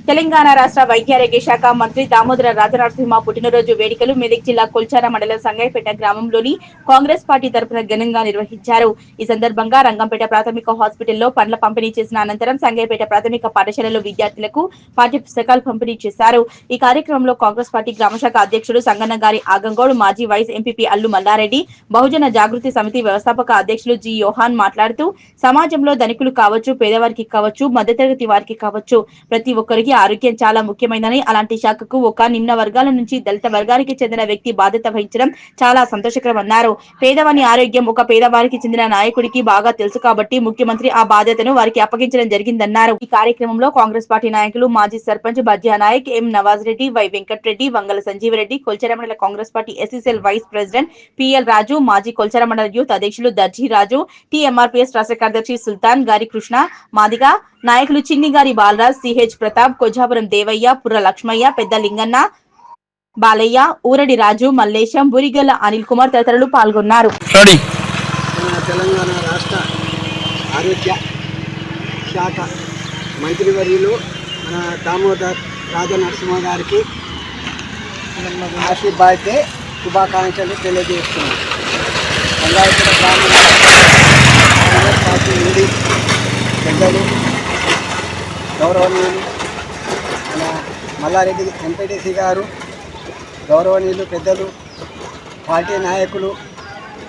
తెలంగాణ రాష్ట్ర వైద్యారోగ్య శాఖ మంత్రి దామోదర రాజనరసింహ పుట్టినరోజు వేడుకలు మెదక్ జిల్లా కొల్చార మండలం సంగైపేట గ్రామంలోని కాంగ్రెస్ పార్టీ తరపున ఘనంగా నిర్వహించారు. ఈ సందర్భంగా రంగంపేట ప్రాథమిక హాస్పిటల్లో పండ్ల పంపిణీ చేసిన అనంతరం సంగైపేట ప్రాథమిక పాఠశాలలో విద్యార్థులకు పాఠ్య పుస్తకాలు పంపిణీ చేశారు. ఈ కార్యక్రమంలో కాంగ్రెస్ పార్టీ గ్రామశాఖ అధ్యక్షుడు సంగన్నగారి ఆగంగౌడ్, మాజీ వైస్ ఎంపీపీ అల్లు మల్లారెడ్డి, బహుజన జాగృతి సమితి వ్యవస్థాపక అధ్యక్షులు జి యోహాన్ మాట్లాడుతూ సమాజంలో ధనికులు కావచ్చు, పేదవారికి కావచ్చు, మధ్యతరగతి వారికి కావచ్చు, ప్రతి ఒక్కరికి ఆరోగ్యం చాలా ముఖ్యమైనదని, అలాంటి శాఖకు ఒక నిమ్న వర్గాల నుంచి దళిత వర్గానికి చెందిన వ్యక్తి బాధ్యత వహించడం చాలా సంతోషకరమన్నారు. పేదవాని ఆరోగ్యం ఒక పేదవారికి చెందిన నాయకుడికి బాగా తెలుసు కాబట్టి ముఖ్యమంత్రి ఆ బాధ్యతను వారికి అప్పగించడం జరిగిందన్నారు. ఈ కార్యక్రమంలో కాంగ్రెస్ పార్టీ నాయకులు మాజీ సర్పంచ్ బజ్యా నాయక్, ఎం నవాజ్ రెడ్డి, వై వెంకటరెడ్డి, వంగల సంజీవరెడ్డి, కొల్చార మండల Congress party SCCL vice president PL Raju, మాజీ కొల్చార మండల యూత్ అధ్యక్షులు దర్జీ రాజు, టీఎంఆర్పీఎస్ రాష్ట్ర కార్యదర్శి సుల్తాన్ గారి కృష్ణ, మాదిగ నాయకులు చిన్నిగారి బాలరాజ్, సిహెచ్ ప్రతాప్, కొజాపురం దేవయ్య, పుర్ర లక్ష్మయ్య, పెద్ద లింగన్న, బాలయ్య, ఊరడి రాజు, మల్లేశం, బురిగల్ల అనిల్ కుమార్ తదితరులు పాల్గొన్నారు. తెలంగాణ రాష్ట్ర ఆరోగ్య శాఖ మంత్రివర్యులు మన దామోదర్ రాజనరసింహ గారికి హ్యాపీ బర్త్డే శుభాకాంక్షలు తెలియజేస్తున్నాం. సంగాయపేట గ్రామంలో కాంగ్రెస్ పార్టీ నుండి పెద్దలు గౌరవనీయులు మన మల్లారెడ్డి ఎంపీటీసీ గారు, గౌరవనీయులు పెద్దలు, పార్టీ నాయకులు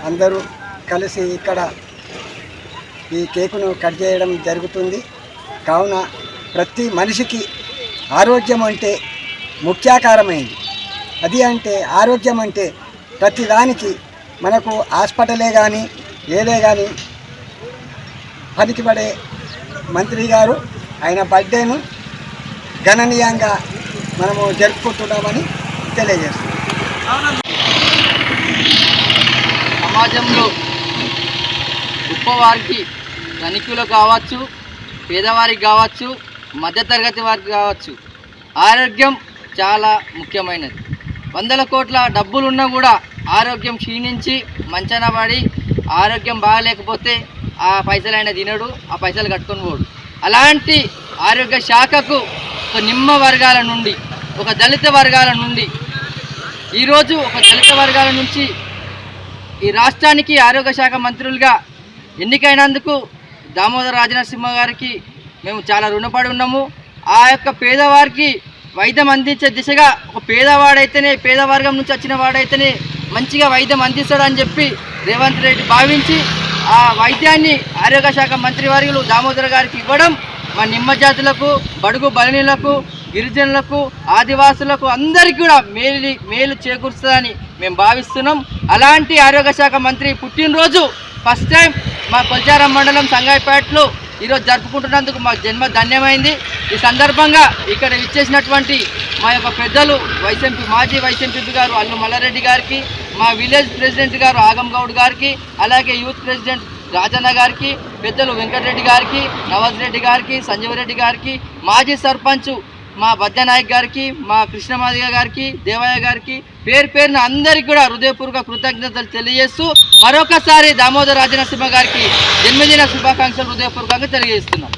అందరూ కలిసి ఇక్కడ ఈ కేకును కట్ చేయడం జరుగుతుంది. కావున ప్రతి మనిషికి ఆరోగ్యం అంటే ముఖ్యాకారమైంది. అది అంటే ఆరోగ్యం అంటే ప్రతిదానికి మనకు హాస్పిటలే కానీ ఏదే కానీ పనికిపడే మంత్రి గారు ఆయన బర్త్డేను గణనీయంగా మనము జరుపుకుంటున్నామని తెలియజేస్తున్నాం. సమాజంలో గొప్పవారికి, ధనికులకు కావచ్చు, పేదవారికి కావచ్చు, మధ్యతరగతి వారికి కావచ్చు, ఆరోగ్యం చాలా ముఖ్యమైనది. 100 కోట్ల డబ్బులున్నా కూడా ఆరోగ్యం క్షీణించి మంచాన పడి ఆరోగ్యం బాగలేకపోతే ఆ పైసలు ఆయన తినడు, ఆ పైసలు కట్టుకొని పోడు. అలాంటి ఆరోగ్య శాఖకు ఒక నిమ్మ వర్గాల నుండి, ఒక దళిత వర్గాల నుండి, ఈరోజు ఒక దళిత వర్గాల నుంచి ఈ రాష్ట్రానికి ఆరోగ్య శాఖ మంత్రులుగా ఎన్నికైనందుకు దామోదర రాజనరసింహ గారికి మేము చాలా రుణపడి ఉన్నాము. ఆ యొక్క పేదవారికి వైద్యం అందించే దిశగా ఒక పేదవాడైతేనే, పేదవర్గం నుంచి వచ్చిన వాడైతేనే మంచిగా వైద్యం అందిస్తాడని చెప్పి రేవంత్ రెడ్డి భావించి ఆ వైద్యాన్ని ఆరోగ్య శాఖ మంత్రివర్యులు దామోదర గారికి ఇవ్వడం మా నిమ్మ జాతులకు, బడుగు బలనీలకు, గిరిజనులకు, ఆదివాసులకు అందరికీ కూడా మేలు చేకూరుస్తుందని మేము భావిస్తున్నాం. అలాంటి ఆరోగ్య శాఖ మంత్రి పుట్టినరోజు ఫస్ట్ టైం మా కొల్చార మండలం సంగాయిపేటలో ఈరోజు జరుపుకుంటున్నందుకు మాకు జన్మ ధన్యమైంది. ఈ సందర్భంగా ఇక్కడ ఇచ్చేసినటువంటి మా యొక్క పెద్దలు మాజీ వైస్ ఎంపీ గారు అల్లు మల్లారెడ్డి గారికి, మా విలేజ్ ప్రెసిడెంట్ గారు ఆగంగౌడ్ గారికి, అలాగే యూత్ ప్రెసిడెంట్ రాజన్న గారికి, పెద్దలు వెంకటరెడ్డి గారికి, నవాజ్ రెడ్డి గారికి, సంజీవరెడ్డి గారికి, మాజీ సర్పంచ్ మా బద్యనాయక్ గారికి, మా కృష్ణమాదిగ గారికి, దేవయ్య గారికి పేరున అందరికీ కూడా హృదయపూర్వక కృతజ్ఞతలు తెలియజేస్తూ మరొకసారి దామోదర రాజనరసింహ గారికి జన్మదిన శుభాకాంక్షలు హృదయపూర్వకంగా తెలియజేస్తున్నాం.